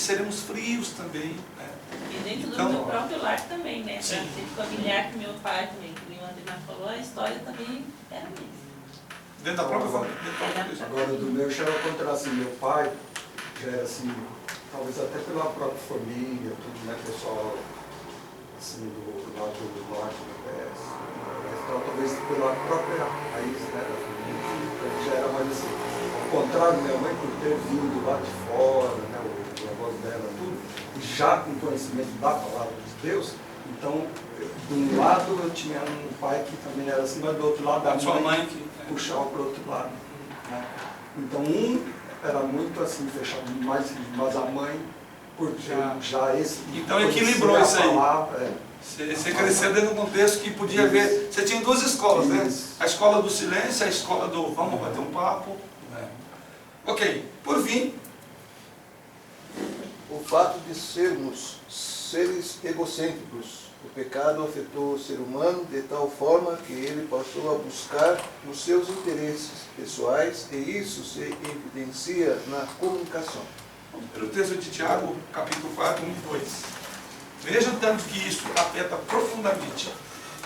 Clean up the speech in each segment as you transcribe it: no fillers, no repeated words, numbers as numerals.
seremos frios também, né? E dentro Então, do meu próprio lar também, né? sim. Para familiar com meu pai também, que o André falou, a história também era a mesma. Dentro da própria família. Dentro da própria igreja. Agora, do meu já era o contrário, assim, meu pai já era assim, talvez até pela própria família, tudo, né, pessoal, assim, do lado do norte do PS, então, talvez pela própria raiz, né, da família, ele já era mais assim, ao contrário, minha mãe, por ter vindo lá de fora, né, o avô dela, tudo, e já com conhecimento da palavra de Deus, então, de um lado eu tinha um pai que também era assim, mas do outro lado da Sua mãe que puxava para o outro lado, né? Então um era muito assim fechado, mas a mãe por já esse então equilibrou isso aí. Palavra, Você cresceu dentro de um contexto que podia ver. Você tinha duas escolas, né? Isso. A escola do silêncio, a escola do vamos bater um papo. Né? Ok, por fim, O fato de sermos seres egocêntricos, o pecado afetou o ser humano de tal forma que ele passou a buscar os seus interesses pessoais e isso se evidencia na comunicação. pelo texto de Tiago, capítulo 4, 1 e 2. Veja tanto que isso afeta profundamente.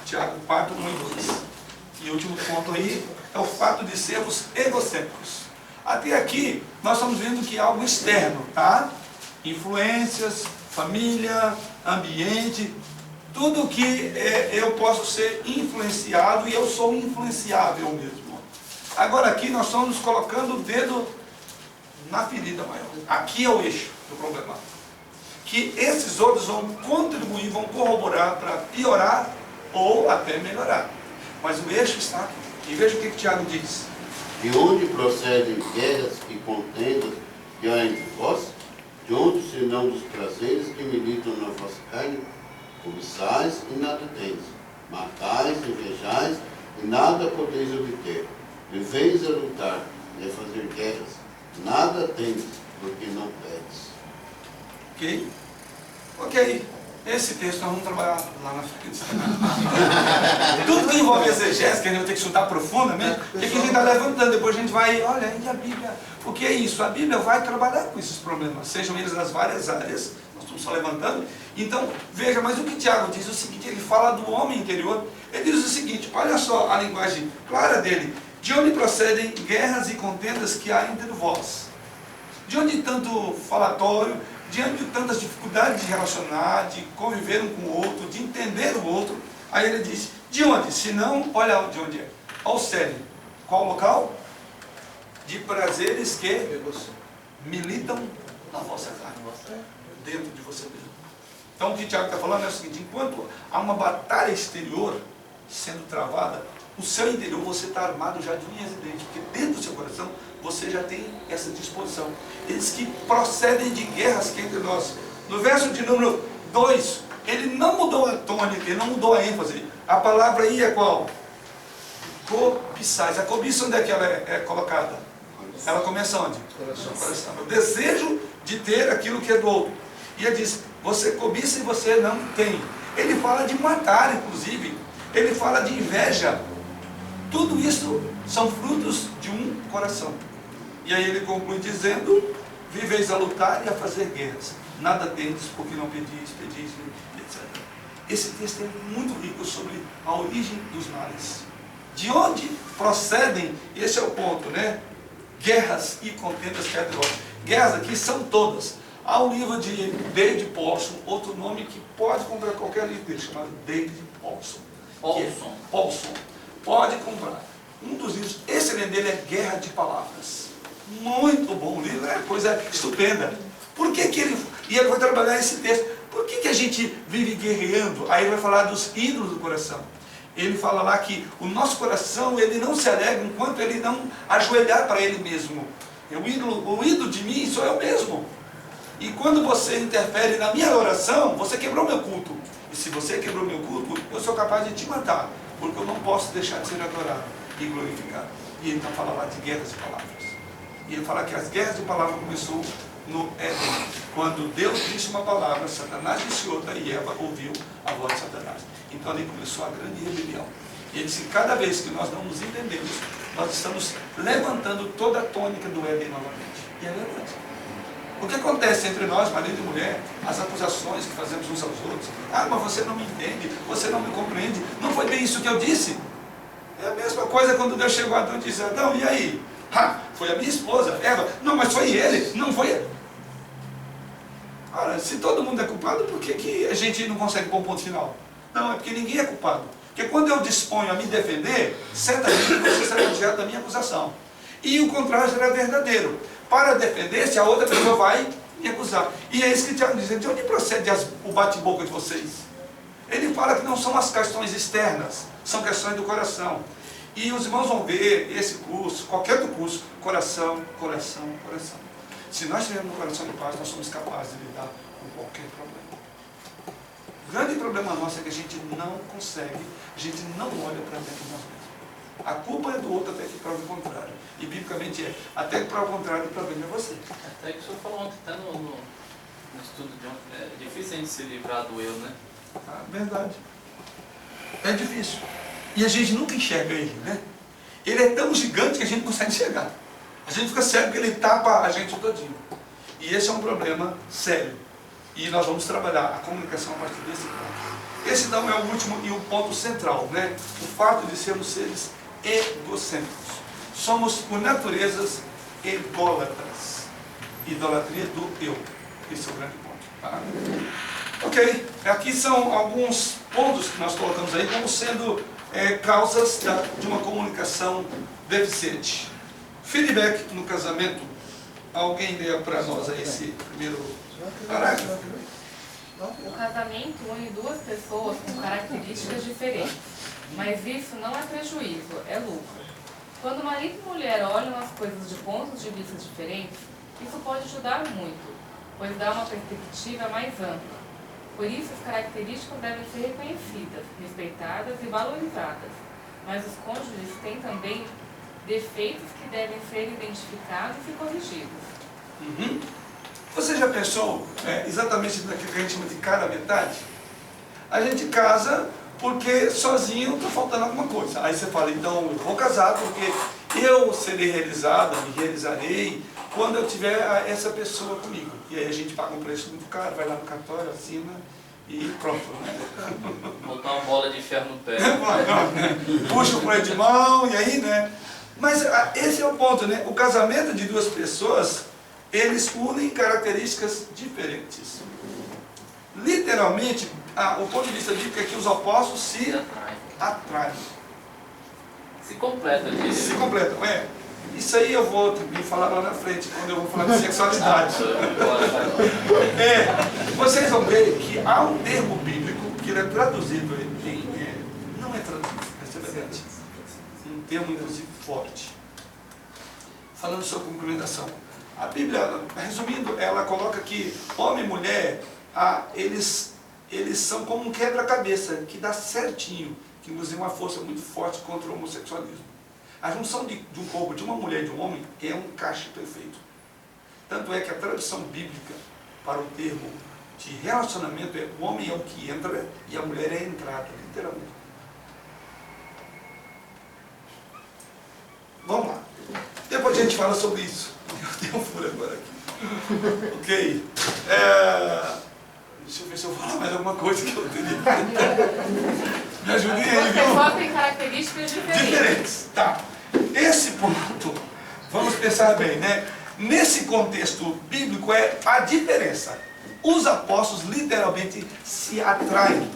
Tiago 4, 1 e 2. E o último ponto aí é o fato de sermos egocêntricos. Até aqui, nós estamos vendo que é algo externo, tá? Influências, família, ambiente, tudo que eu posso ser influenciado e eu sou influenciável mesmo. Agora aqui nós estamos colocando o dedo na ferida maior. Aqui é o eixo do problema. Que esses outros vão contribuir, vão corroborar para piorar ou até melhorar. Mas o eixo está aqui. E veja o que Tiago diz. De onde procedem guerras e contendas que há entre vós? De onde senão dos prazeres que militam na vossa carne? Cobiçais e nada tendes. Matais, invejais e nada podeis obter. Viveis a lutar e a fazer guerras. Nada tendes, porque não pedes. Ok? Ok. Esse texto nós vamos trabalhar lá na frente. Tudo que envolve exegese, que a gente vai ter que estudar profundamente, é que a gente está levantando, depois a gente vai, olha, e a Bíblia? O que é isso? A Bíblia vai trabalhar com esses problemas, sejam eles nas várias áreas, nós estamos só levantando. Então, veja, mas o que Tiago diz é o seguinte, ele fala do homem interior, ele diz o seguinte, olha só a linguagem clara dele, de onde procedem guerras e contendas que há entre vós? De onde tanto falatório, diante de tantas dificuldades de relacionar, de conviver um com o outro, de entender o outro, aí ele diz, de onde? Se não, olha de onde é. Ao sério. Qual local? De prazeres que militam na vossa carne, dentro de você mesmo. Então o que o Tiago está falando é o seguinte, enquanto há uma batalha exterior sendo travada, o seu interior você está armado já de unhas e dentes, porque dentro do seu coração você já tem essa disposição. Eles que procedem de guerras que entre nós. No verso de número 2, ele não mudou a tônica, ele não mudou a ênfase. A palavra aí é qual? Cobiçais. A cobiça onde é que ela é colocada? Ela começa onde? Coração. O desejo de ter aquilo que é do outro. E ele diz, você cobiça e você não tem. Ele fala de matar, inclusive. Ele fala de inveja. Tudo isso são frutos de um coração. E aí ele conclui dizendo, viveis a lutar e a fazer guerras. Nada tendes porque não pedis, etc. Esse texto é muito rico sobre a origem dos males. De onde procedem, esse é o ponto, né? Guerras e contendas que há entre vós. Guerras aqui são todas. Há um livro de David Paulson, outro nome que pode comprar qualquer livro dele, chamado David Paulson. Paulson. Pode comprar. Um dos livros excelentes dele é Guerra de Palavras. Muito bom o livro, é coisa estupenda. Por que que ele... E ele vai trabalhar esse texto. Por que que a gente vive guerreando? Aí ele vai falar dos ídolos do coração. Ele fala lá que o nosso coração, ele não se alegra enquanto ele não ajoelhar para ele mesmo. O ídolo de mim sou eu mesmo. E quando você interfere na minha oração, você quebrou meu culto. E se você quebrou meu culto, eu sou capaz de te matar. Porque eu não posso deixar de ser adorado e glorificado. E ele então fala lá de guerras de palavras. E ele fala que as guerras de palavras começou no Éden. Quando Deus disse uma palavra, Satanás disse outra e Eva ouviu a voz de Satanás. Então ali começou a grande rebelião. E ele disse que cada vez que nós não nos entendemos, nós estamos levantando toda a tônica do Éden novamente. E é verdade. O que acontece entre nós, marido e mulher, as acusações que fazemos uns aos outros, ah, mas você não me entende, você não me compreende, não foi bem isso que eu disse. É a mesma coisa quando Deus chegou a Adão e disse, Adão, e aí? Ah, foi a minha esposa, Eva. Não, mas foi ele, não foi ele. Ora, se todo mundo é culpado, por que a gente não consegue pôr um ponto final? Não, é porque ninguém é culpado. Porque quando eu disponho a me defender, certamente você será objeto da minha acusação. E o contrário será verdadeiro. Para defender-se, a outra pessoa vai me acusar. E é isso que Tiago diz, de onde procede o bate-boca de vocês? Ele fala que não são as questões externas, são questões do coração. E os irmãos vão ver esse curso, qualquer outro curso, coração, coração, coração. Se nós tivermos um coração de paz, nós somos capazes de lidar com qualquer problema. O grande problema nosso é que a gente não consegue, a gente não olha para dentro de nós mesmos. A culpa é do outro até que prove o contrário. E biblicamente é, até que prove o contrário, o problema é você. Até que o senhor falou ontem, até no estudo de ontem, é difícil a gente se livrar do eu, né? Ah, verdade. É difícil. E a gente nunca enxerga ele, né? Ele é tão gigante que a gente não consegue enxergar. A gente fica cego porque ele tapa a gente todinho. E esse é um problema sério. E nós vamos trabalhar a comunicação a partir desse ponto. Esse então é o último e o ponto central, né? O fato de sermos seres egocêntricos. Somos por naturezas ególatras. Idolatria do eu. Esse é o grande ponto. Tá? Ok, aqui são alguns pontos que nós colocamos aí como sendo causas de uma comunicação deficiente. Feedback no casamento. Alguém lê para nós aí esse primeiro parágrafo? O casamento une duas pessoas com características diferentes, mas isso não é prejuízo, é lucro. Quando marido e mulher olham as coisas de pontos de vista diferentes, isso pode ajudar muito, pois dá uma perspectiva mais ampla. Por isso, as características devem ser reconhecidas, respeitadas e valorizadas. Mas os cônjuges têm também defeitos que devem ser identificados e corrigidos. Uhum. Você já pensou exatamente naquilo que a gente chama de cara a metade? A gente casa porque sozinho está faltando alguma coisa. Aí você fala, então eu vou casar porque eu serei realizada, me realizarei quando eu tiver essa pessoa comigo. E aí a gente paga um preço muito caro, vai lá no cartório, assina e pronto. Né? Botar uma bola de ferro no pé. Puxa o freio de mão e aí, né? Mas esse é o ponto, né? O casamento de duas pessoas, eles unem características diferentes. Literalmente, o ponto de vista bíblico é que os opostos se atraem. Se completa aqui. Se completam, Isso aí eu vou também falar lá na frente, quando eu vou falar de sexualidade. Vocês vão ver que há um termo bíblico que ele é traduzido não é traduzido, essa é verdade. Um termo, inclusive, forte. Falando sobre complementação. A Bíblia, resumindo, ela coloca que homem e mulher, eles são como um quebra-cabeça, que dá certinho, que inclusive uma força muito forte contra o homossexualismo. A junção de um corpo, de uma mulher e de um homem, é um encaixe perfeito. Tanto é que a tradução bíblica para o termo de relacionamento é o homem é o que entra e a mulher é a entrada, literalmente. Vamos lá. Depois a gente fala sobre isso. Eu tenho um furo agora aqui. Ok. Deixa eu ver se eu vou falar mais alguma coisa que eu teria. Me ajudem aí, viu? As pessoas têm características diferentes. Tá. Esse ponto, vamos pensar bem, né? Nesse contexto bíblico é a diferença. Os apóstolos literalmente se atraem.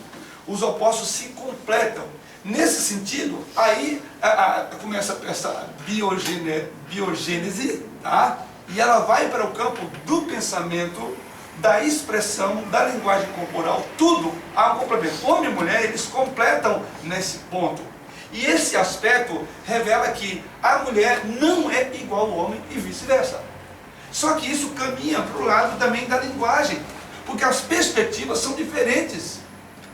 Os opostos se completam. Nesse sentido, aí começa essa biogênese, tá? E ela vai para o campo do pensamento, da expressão, da linguagem corporal, tudo há um complemento. Homem e mulher, eles completam nesse ponto. E esse aspecto revela que a mulher não é igual ao homem e vice-versa. Só que isso caminha para o lado também da linguagem, porque as perspectivas são diferentes.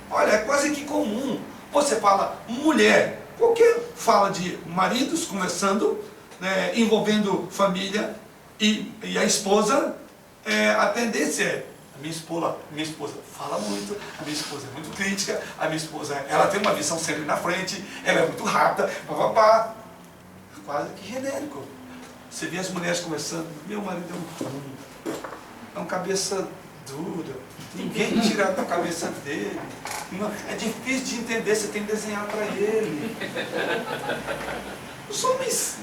Olha, é quase que comum. Você fala mulher, qualquer fala de maridos conversando, né, envolvendo família e a esposa, a tendência é, a minha esposa fala muito, a minha esposa é muito crítica, a minha esposa ela tem uma visão sempre na frente, ela é muito rápida, papapá. Quase que genérico. Você vê as mulheres conversando, meu marido é um é um cabeça dura, ninguém tira da cabeça dele, é difícil de entender, você tem que desenhar para ele. Os homens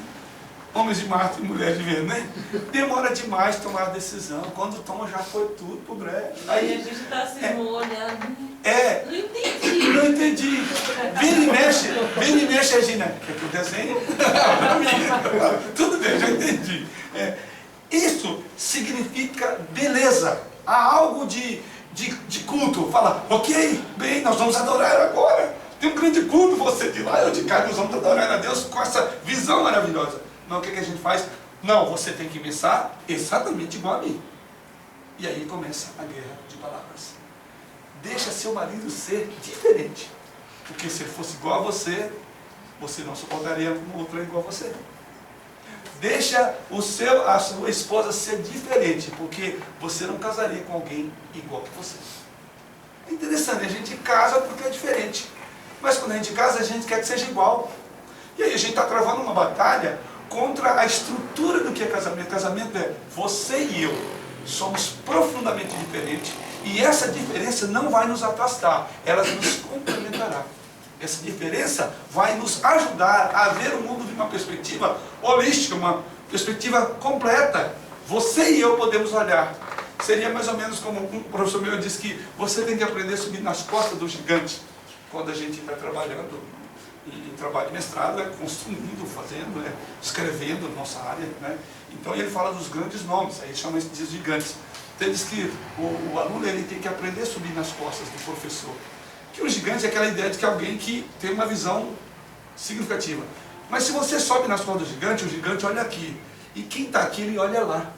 de Marte e mulheres de Vênus, né? Demora demais tomar a decisão, quando toma já foi tudo pro breve. Aí a gente está assim, olhando. Não entendi. Não entendi. Vira e mexe, Regina. Quer que eu desenhe? Tudo bem, já entendi. Isso significa beleza. Há algo de culto. Fala, ok, bem, nós vamos adorar agora. Tem um grande culto, você de lá, eu de cá, nós vamos adorar a Deus com essa visão maravilhosa. Não, o que a gente faz? Não, você tem que pensar exatamente igual a mim. E aí começa a guerra de palavras. Deixa seu marido ser diferente. Porque se ele fosse igual a você não suportaria um outro igual a você. Deixa a sua esposa ser diferente, porque você não casaria com alguém igual a você. É interessante, a gente casa porque é diferente. Mas quando a gente casa, a gente quer que seja igual. E aí a gente está travando uma batalha contra a estrutura do que é casamento. Casamento é você e eu. Somos profundamente diferentes. E essa diferença não vai nos afastar, ela nos complementará. Essa diferença vai nos ajudar a ver o mundo de uma perspectiva holística, uma perspectiva completa. Você e eu podemos olhar. Seria mais ou menos como um professor meu disse que você tem que aprender a subir nas costas do gigante. Quando a gente está trabalhando em trabalho de mestrado, construindo, fazendo, escrevendo nossa área, né? Então ele fala dos grandes nomes, aí chama isso de gigantes. Então ele diz que o aluno ele tem que aprender a subir nas costas do professor. Que o gigante é aquela ideia de que alguém que tem uma visão significativa. Mas se você sobe nas costas do gigante, o gigante olha aqui. E quem está aqui, ele olha lá.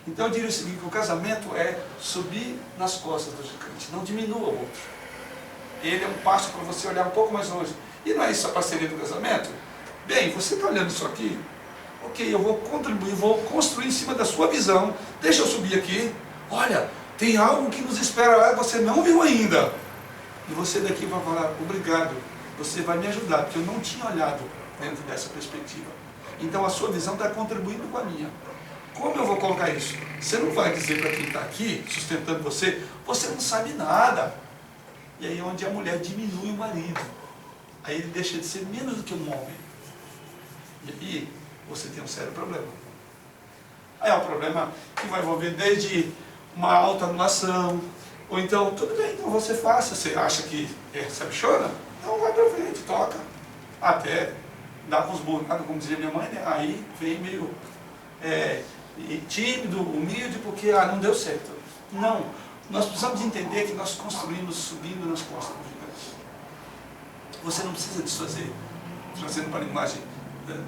Então eu diria o seguinte, que o casamento é subir nas costas do gigante, não diminua o outro. Ele é um passo para você olhar um pouco mais longe. E não é isso a parceria do casamento? Bem, você está olhando isso aqui? Ok, eu vou contribuir, vou construir em cima da sua visão. Deixa eu subir aqui. Olha, tem algo que nos espera lá que você não viu ainda. E você daqui vai falar, obrigado, você vai me ajudar, porque eu não tinha olhado dentro dessa perspectiva. Então a sua visão está contribuindo com a minha. Como eu vou colocar isso? Você não vai dizer para quem está aqui, sustentando você, você não sabe nada. E aí é onde a mulher diminui o marido. Aí ele deixa de ser menos do que um homem. E aí você tem um sério problema. Aí é um problema que vai envolver desde uma autoanulação, ou então, tudo bem, então você faça, você acha que é bichona? Então vai pra frente, toca. Até dá com os burrados, como dizia minha mãe, né? Aí vem meio tímido, humilde, porque não deu certo. Não, nós precisamos entender que nós construímos subindo nas costas do gigante. Você não precisa desfazer, trazendo para a linguagem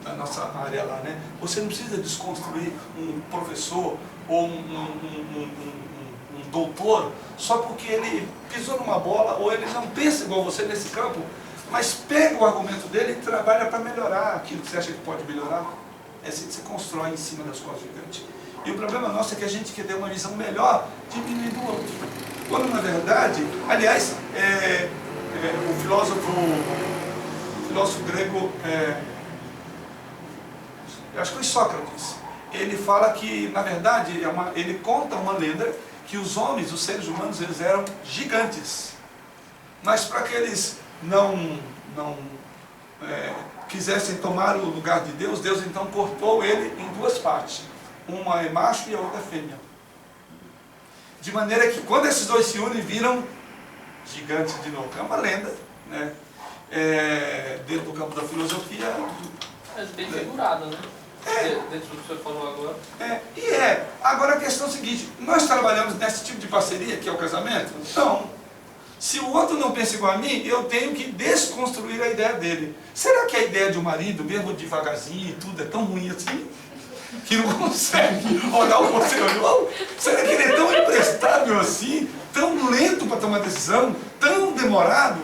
da nossa área lá, né? Você não precisa desconstruir um professor ou um doutor só porque ele pisou numa bola ou ele não pensa igual você nesse campo, mas pega o argumento dele e trabalha para melhorar aquilo que você acha que pode melhorar. É assim que você constrói em cima das costas gigantes. E o problema nosso é que a gente quer ter uma visão melhor diminuindo o outro. Quando na verdade, aliás, o filósofo grego, eu acho que foi Sócrates, ele fala que na verdade, ele conta uma lenda que os homens, os seres humanos, eles eram gigantes. Mas para que eles não quisessem tomar o lugar de Deus, Deus então cortou ele em duas partes. Uma é macho e a outra é fêmea. De maneira que quando esses dois se unem, viram gigantes de novo. É uma lenda, né? Dentro do campo da filosofia. Mas bem figurado, né? Dentro do que você falou agora. Agora a questão é a seguinte, nós trabalhamos nesse tipo de parceria, que é o casamento? Não. Se o outro não pensa igual a mim, eu tenho que desconstruir a ideia dele. Será que a ideia de um marido, mesmo devagarzinho e tudo, é tão ruim assim? Que não consegue olhar o conselho? Será que ele é tão imprestável assim? Tão lento para tomar decisão? Tão demorado?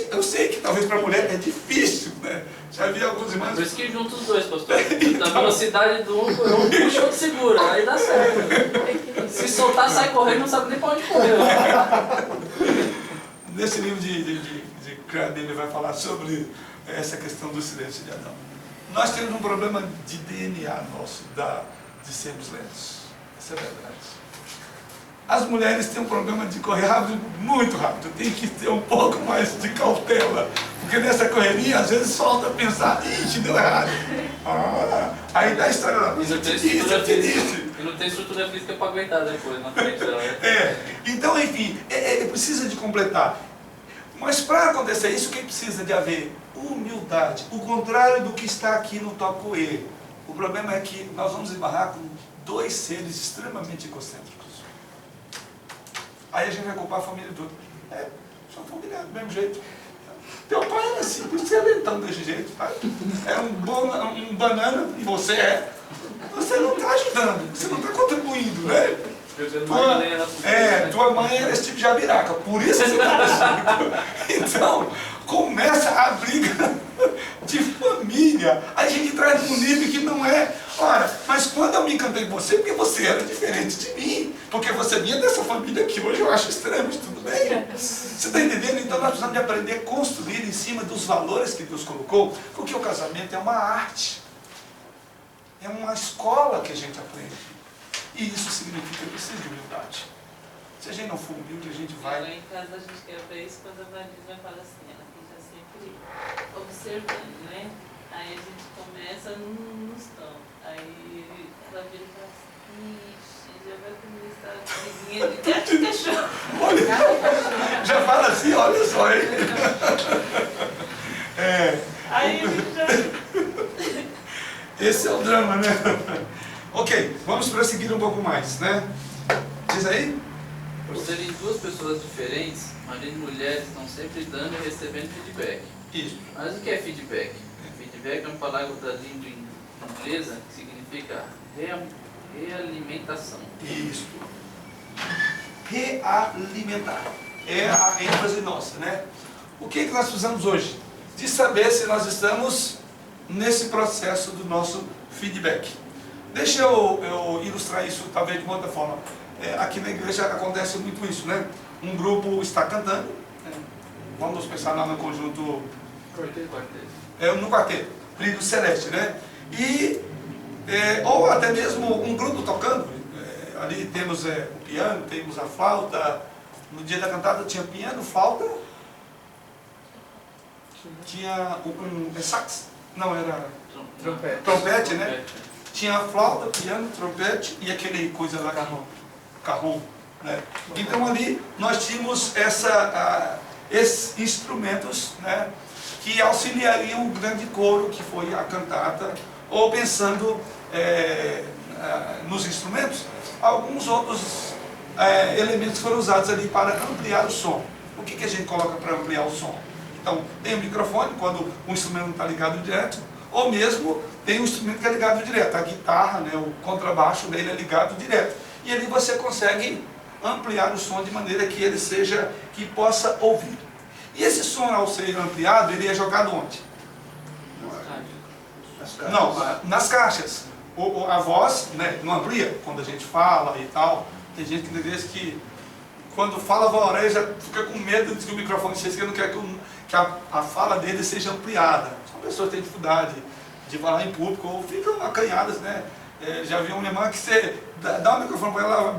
Eu sei que talvez para a mulher é difícil, né? Já vi alguns irmãos... Por isso que junta os dois, pastor. Da velocidade do um puxa, outro segura, aí dá certo. Se soltar, sai correndo, não sabe nem para onde correr. Nesse livro de Crowley, ele vai falar sobre essa questão do silêncio de Adão. Nós temos um problema de DNA nosso, de sermos lentos. Isso é verdade. As mulheres têm um problema de correr rápido, muito rápido. Tem que ter um pouco mais de cautela. Porque nessa correria, às vezes falta pensar, ixi, deu errado. Aí dá a história lá. E não tem estrutura física. E não tem estrutura física para aguentar depois na frente dela. Então, enfim, precisa de completar. Mas para acontecer isso, o que precisa de haver? Humildade. O contrário do que está aqui no tópico E. O problema é que nós vamos esbarrar com dois seres extremamente egocêntricos. Aí a gente vai culpar a família toda. Sua família é do mesmo jeito. Teu pai era assim, por isso você é lentão desse jeito. Tá? É um banana e você é. Você não está ajudando, você não está contribuindo, né? Tua mãe era esse tipo de jabiraca, por isso você está ajudando. Então, começa a briga de família. Aí a gente traz um nível que não é. Ora, mas quando eu me encantei com você, porque você era diferente de mim. Porque você vinha dessa família que hoje eu acho estranho, mas tudo bem. Você está entendendo? Então nós precisamos de aprender a construir em cima dos valores que Deus colocou, porque o casamento é uma arte. É uma escola que a gente aprende. E isso significa que precisa de humildade. Se a gente não for humilde, a gente vai... Lá em casa a gente quer ver isso quando a Marisa fala assim, ela fica sempre observando, né? Aí a gente começa nos tons. Aí ela vira e fala assim, ixi, já vai começar a briguinha de gato e cachorro. Olha, já fala assim, olha só, hein? Aí a gente já... Esse é o drama, né? Ok, vamos prosseguir um pouco mais, né? Diz aí. Por serem duas pessoas diferentes, marido e mulher estão sempre dando e recebendo feedback. Isso. Mas o que é feedback? Feedback é uma palavra da língua inglesa que significa realimentação. Isso. Realimentar. É a ênfase nossa, né? O que nós precisamos hoje? De saber se nós estamos nesse processo do nosso feedback. Deixa eu ilustrar isso talvez de uma outra forma. Aqui na igreja acontece muito isso, né? Um grupo está cantando, né? Vamos pensar lá no conjunto... no quarteto, Brilho Celeste, né? Ou até mesmo um grupo tocando. Ali temos o piano, temos a flauta. No dia da cantada tinha piano, flauta, tinha sax, não, era trompete, né? Tinha flauta, piano, trompete e aquele coisa lá, carrom, né? Então ali nós tínhamos esses instrumentos, né, que auxiliariam o grande coro que foi a cantata, ou pensando nos instrumentos, alguns outros elementos foram usados ali para ampliar o som. O que a gente coloca para ampliar o som? Então, tem o microfone, quando o instrumento não está ligado direto, ou mesmo tem um instrumento que é ligado direto, a guitarra, né, o contrabaixo dele é ligado direto. E ali você consegue ampliar o som de maneira que ele que possa ouvir. E esse som, ao ser ampliado, ele é jogado onde? Não, nas caixas. A voz, né, não amplia quando a gente fala e tal. Tem gente que na igreja que quando fala a orelha já fica com medo de que o microfone seja, que não quer que a fala dele seja ampliada. São pessoas que têm dificuldade de falar em público ou ficam acanhadas, né? Já vi uma irmã que você dá o microfone para ela,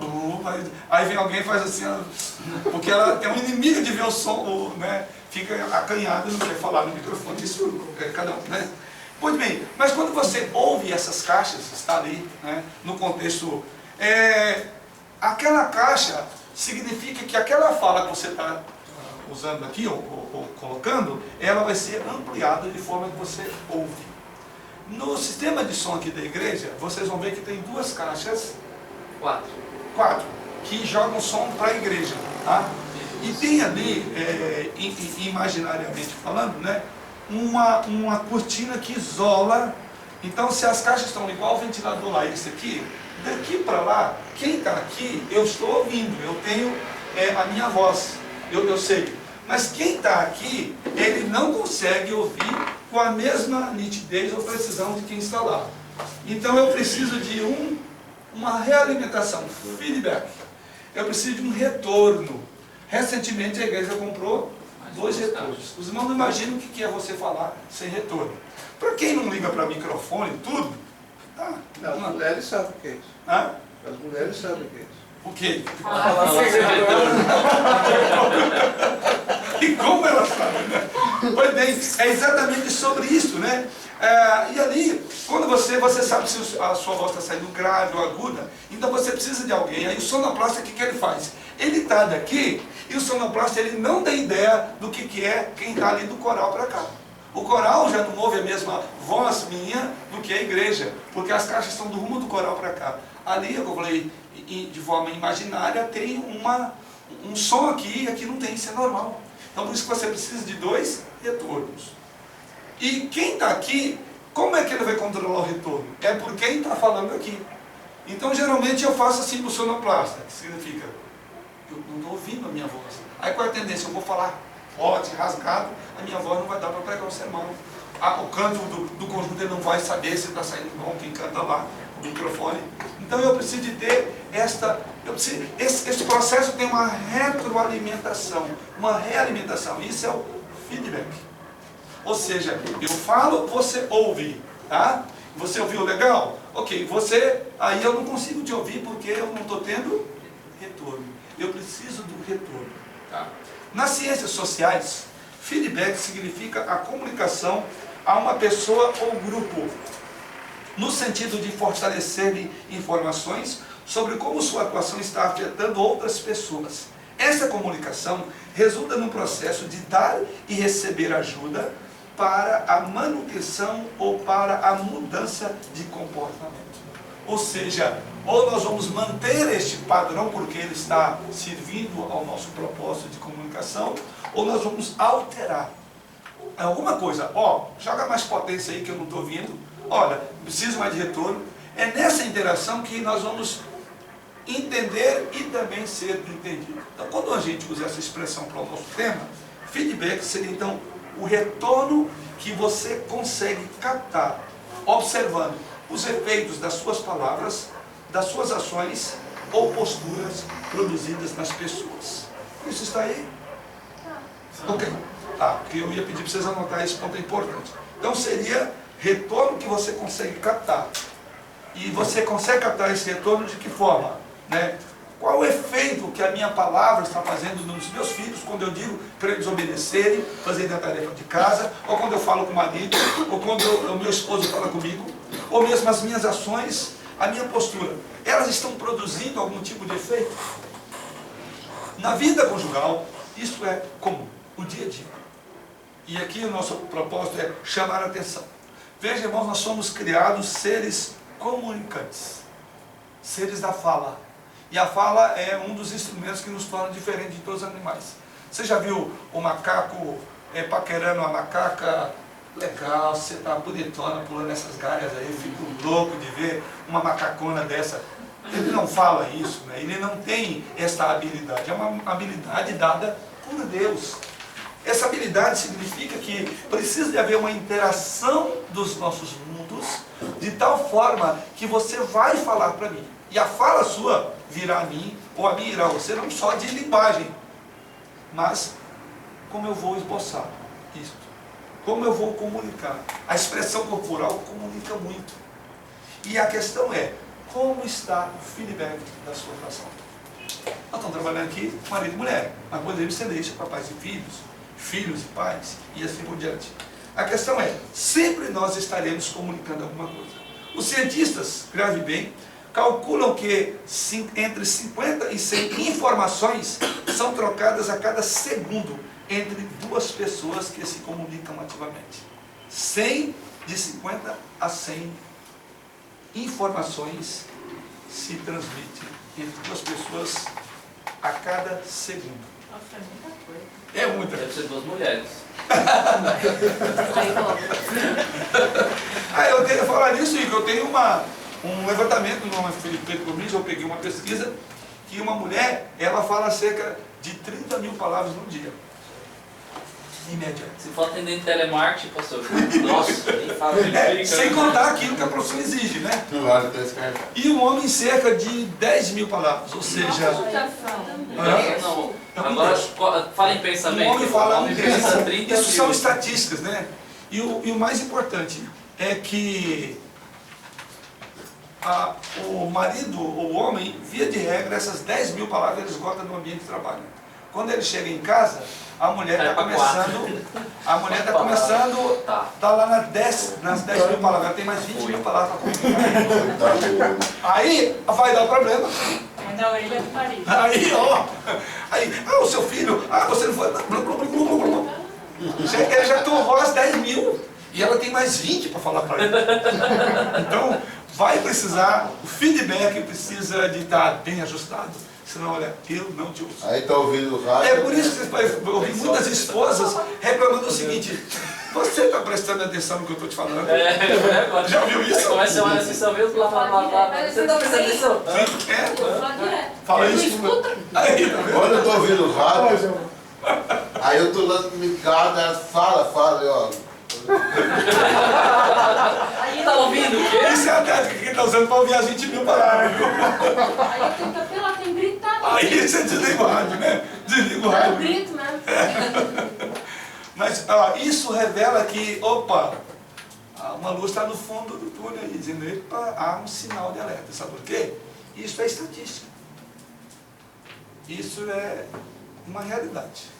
aí vem alguém e faz assim, porque ela é uma inimiga de ver o som, né? Fica acanhada e não quer falar no microfone. Isso é cada um, né? Pois bem, mas quando você ouve essas caixas, está ali, né, no contexto, aquela caixa significa que aquela fala que você está usando aqui, ou colocando, ela vai ser ampliada de forma que você ouve. No sistema de som aqui da igreja, vocês vão ver que tem duas caixas, quatro, que jogam som para a igreja, tá? E tem ali, imaginariamente falando, né, uma cortina que isola. Então, se as caixas estão igual o ventilador lá, esse aqui, daqui para lá, quem está aqui, eu estou ouvindo, eu tenho a minha voz, eu sei. Mas quem está aqui, ele não consegue ouvir com a mesma nitidez ou precisão de quem está lá. Então eu preciso de uma realimentação, feedback. Eu preciso de um retorno. Recentemente a igreja comprou 2 retornos. Os irmãos não imaginam o que é você falar sem retorno. Para quem não liga para microfone, tudo, Não, as mulheres sabem o que é isso. Hã? As mulheres sabem o que é isso. O quê? Ah, E como ela sabe, né? Pois bem, é exatamente sobre isso, né? E ali, quando você sabe se a sua voz está saindo grave ou aguda, então você precisa de alguém. Aí o sonoplasta, o que ele faz? Ele está daqui e o sonoplasta ele não dá ideia do que é quem está ali do coral para cá. O coral já não ouve a mesma voz minha do que a igreja, porque as caixas estão do rumo do coral para cá. Ali, eu falei, de forma imaginária, tem um som aqui e aqui não tem, isso é normal. Então por isso que você precisa de 2 retornos. E quem está aqui, como é que ele vai controlar o retorno? É por quem está falando aqui. Então geralmente eu faço assim para o sonoplasta, que significa, eu não estou ouvindo a minha voz. Aí qual é a tendência? Eu vou falar forte, rasgado, a minha voz não vai dar para pregar o sermão. O canto do conjunto ele não vai saber se está saindo bom quem canta lá, o microfone. Então eu preciso de ter esse processo tem uma retroalimentação, uma realimentação. Isso é o feedback. Ou seja, eu falo, você ouve, tá? Você ouviu legal? Ok, aí eu não consigo te ouvir porque eu não estou tendo retorno. Eu preciso do retorno, tá? Nas ciências sociais, feedback significa a comunicação a uma pessoa ou grupo, no sentido de fortalecer-lhe informações sobre como sua atuação está afetando outras pessoas. Essa comunicação resulta num processo de dar e receber ajuda para a manutenção ou para a mudança de comportamento. Ou seja, ou nós vamos manter este padrão porque ele está servindo ao nosso propósito de comunicação, ou nós vamos alterar alguma coisa. Joga mais potência aí que eu não estou ouvindo. Olha, preciso mais de retorno. É nessa interação que nós vamos entender e também ser entendido. Então, quando a gente usa essa expressão para o nosso tema, feedback seria então o retorno que você consegue captar, observando os efeitos das suas palavras, das suas ações ou posturas produzidas nas pessoas. Isso está aí? Ok. Porque eu ia pedir para vocês anotar esse ponto, é importante. Então seria retorno que você consegue captar. E você consegue captar esse retorno de que forma? Né? Qual o efeito que a minha palavra está fazendo nos meus filhos quando eu digo para eles obedecerem, fazerem a tarefa de casa, ou quando eu falo com o marido, ou quando o meu esposo fala comigo, ou mesmo as minhas ações, a minha postura, elas estão produzindo algum tipo de efeito? Na vida conjugal, isso é comum, o dia a dia. E aqui o nosso propósito é chamar a atenção. Veja, irmãos, nós somos criados seres comunicantes, seres da fala. E a fala é um dos instrumentos que nos torna diferentes de todos os animais. Você já viu o macaco paquerando a macaca? Legal, você está bonitona pulando essas galhas aí, eu fico louco de ver uma macacona dessa. Ele não fala isso, né? Ele não tem essa habilidade, é uma habilidade dada por Deus. Essa habilidade significa que precisa de haver uma interação dos nossos mundos, de tal forma que você vai falar para mim. E a fala sua virá a mim, ou a mim irá a você, não só de linguagem, mas como eu vou esboçar isso, como eu vou comunicar. A expressão corporal comunica muito. E a questão é, como está o feedback da sua relação? Nós estamos trabalhando aqui, marido e mulher, mas podemos estender isso para pais e filhos, filhos e pais, e assim por diante. A questão é, sempre nós estaremos comunicando alguma coisa. Os cientistas, grave bem, calculam que entre 50 e 100 informações são trocadas a cada segundo entre duas pessoas que se comunicam ativamente. 100, de 50 a 100 informações se transmitem entre duas pessoas a cada segundo. Nossa, é muita coisa. É muita. Deve ser 2 mulheres. Eu queria falar nisso, Igor. Eu tenho um levantamento no Felipe Gomes, eu peguei uma pesquisa, que uma mulher, ela fala cerca de 30 mil palavras no dia. Em média. Se for atender em telemarketing, pastor, nossa, quem fala sem contar aquilo que a profissão exige, né? Claro, está descartado. E um homem cerca de 10 mil palavras, ou seja... Não, agora fala em pensamento. Um homem fala um pensa 30 isso são mil. estatísticas, né? E o mais importante é que o marido, o homem, via de regra, essas 10 mil palavras ele esgota no ambiente de trabalho. Quando ele chega em casa, a mulher está começando, tá lá nas 10 mil palavras, ela tem mais 20 mil palavras para comunicar. Aí vai dar problema. É da orelha do marido. Aí, o seu filho, você não foi. Ele já torrou as 10 mil e ela tem mais 20 para falar para ele. Então, vai precisar, o feedback precisa de estar bem ajustado. Senão, olha, eu não te ouço. Aí está ouvindo o rádio. É por isso que você vai ouvir muitas esposas reclamando o seguinte: você está prestando atenção no que eu estou te falando? Agora. Já ouviu isso? Começa a assim, só viu lá. Você está prestando atenção? Fala isso. Aí, tá vendo? Quando eu estou ouvindo o rádio, aí eu estou lá ligado, ela fala, e ó. Aí tá ouvindo o quê? Isso é a técnica que ele está usando para ouvir as 20 mil palavras. Aí tem que apelar, tem que gritar. Aí você desliga o rádio, né? Desliga o rádio. Eu grito mesmo. Mas isso revela que, uma luz está no fundo do túnel aí, dizendo, há um sinal de alerta. Sabe por quê? Isso é estatística. Isso é uma realidade.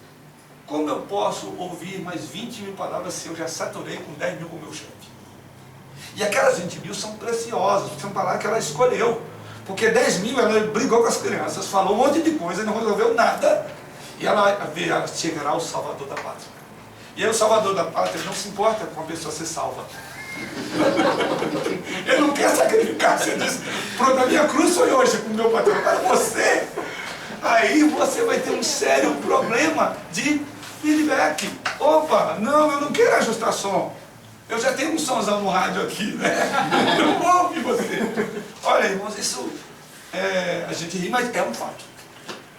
Como eu posso ouvir mais 20 mil palavras se eu já saturei com 10 mil com o meu chefe? E aquelas 20 mil são preciosas, porque são palavras que ela escolheu. Porque 10 mil ela brigou com as crianças, falou um monte de coisa e não resolveu nada. E ela chegará ao Salvador da Pátria. E aí o Salvador da Pátria não se importa com a pessoa ser salva. Ele não quer sacrificar, você diz, pronto, a minha cruz foi hoje com o meu patrão, para você. Aí você vai ter um sério problema de feedback. Não, eu não quero ajustar som. Eu já tenho um somzão no rádio aqui, né? Eu não vou ouvir você. Olha, irmãos, isso a gente ri, mas é um fato.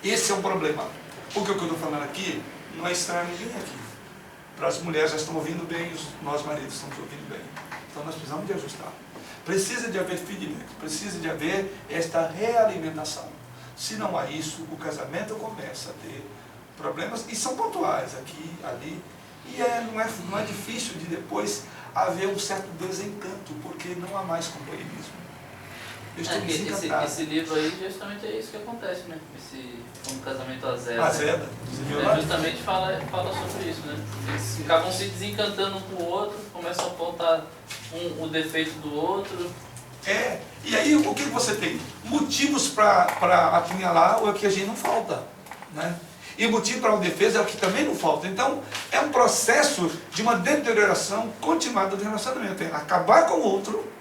Esse é um problema. Porque o que eu estou falando aqui não é estranho a ninguém aqui. Para as mulheres já estão ouvindo bem, nós maridos estamos ouvindo bem. Então nós precisamos de ajustar. Precisa de haver feedback, precisa de haver esta realimentação. Se não há isso, o casamento começa a ter problemas, e são pontuais aqui, ali, e não é difícil de depois haver um certo desencanto, porque não há mais companheirismo. Eu estou desencantado. Esse livro aí justamente é isso que acontece, né? Como casamento azeda. Azeda, você viu lá? Justamente fala sobre isso, né? Eles acabam se desencantando um com o outro, começam a apontar o defeito do outro. E aí o que você tem? Motivos para apunhalar o que a gente não falta, né? E motivo para a defesa é o que também não falta. Então, é um processo de uma deterioração continuada do relacionamento. É acabar com o outro,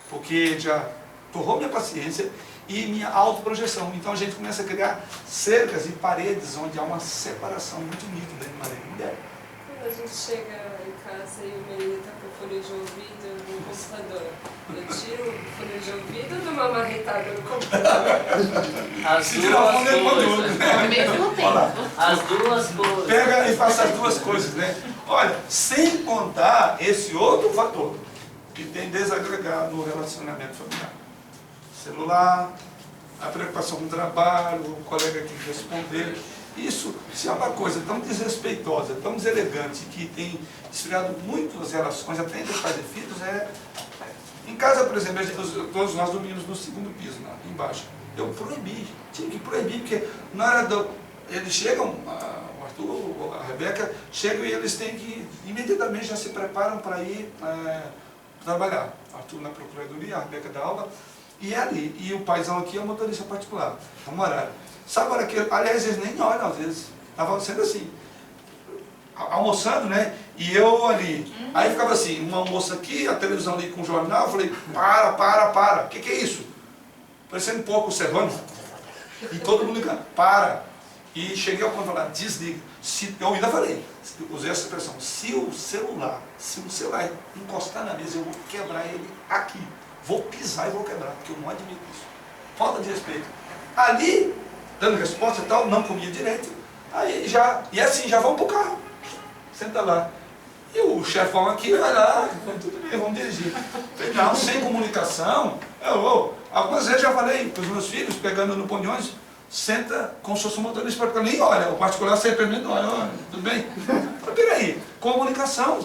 porque já torrou minha paciência, e minha autoprojeção. Então a gente começa a criar cercas e paredes onde há uma separação muito nítida entre marido e mulher. Quando a gente chega em casa e o menino está com fone de ouvido no computador, eu tiro o fone de ouvido ou dou uma marretada no computador? Se tirar o fone, ele pode outro, né? Ao mesmo tempo. As duas coisas. Pega e faça as duas coisas, né? Olha, sem contar esse outro fator que tem desagregado no relacionamento familiar. Celular, a preocupação com o trabalho, o colega que responder. Isso, se é uma coisa tão desrespeitosa, tão deselegante, que tem esfriado muito as relações, até entre pais e filhos, Em casa, por exemplo, todos nós dormimos no segundo piso, embaixo. Eu proibi, tinha que proibir, porque na hora eles chegam, o Arthur, a Rebeca, chegam e eles têm que, imediatamente já se preparam para ir trabalhar. Arthur na procuradoria, a Rebeca da aula, e é ali. E o paizão aqui é o motorista particular, é um horário. Sabe a hora que, aliás, eles nem olham às vezes, estava sendo assim, almoçando, né? E eu ali. Aí ficava assim, uma moça aqui, a televisão ali com o jornal, eu falei, para, o que é isso? Parecendo um pouco observando. E todo mundo ligando, para. E cheguei ao ponto de falar, desliga. Eu ainda falei, usei essa expressão, se o celular encostar na mesa, eu vou quebrar ele aqui. Vou pisar e vou quebrar, porque eu não admito isso. Falta de respeito. Ali, dando resposta e tal, não comia direito. Aí e assim, já vão pro carro. Senta lá. E o chefão aqui vai lá, tudo bem, vamos dirigir. Falei, não, sem comunicação. Algumas vezes já falei para os meus filhos, pegando no pão de ônibus, senta como se fosse um motorista particular, nem olha, o particular sempre não olha, tudo bem? Falei, peraí, comunicação.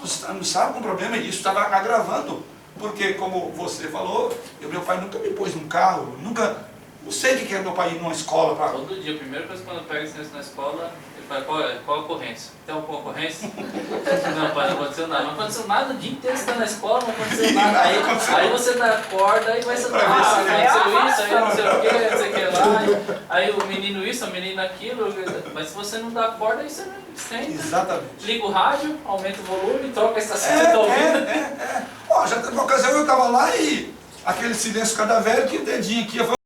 Você não sabe com o problema, e isso estava agravando Porque, como você falou, meu pai nunca me pôs num carro, nunca... Eu sei o que é meu pai ir numa escola para... Todo dia, a primeira coisa quando eu pego esse na escola, ele fala, qual a ocorrência? Tem alguma ocorrência? Não, pai, não aconteceu nada. Não aconteceu nada, o dia inteiro você está na escola, não aconteceu nada. Aí você dá corda, aí vai ser aconteceu isso, aí não sei o que, não sei o que lá. Aí o menino isso, a menina aquilo. Mas se você não dá corda, aí você não senta. Exatamente. Liga o rádio, aumenta o volume, troca a estação que você está ouvindo. Ó, já teve uma ocasião eu estava lá e aquele silêncio cadavérico, que o dedinho aqui, eu falei,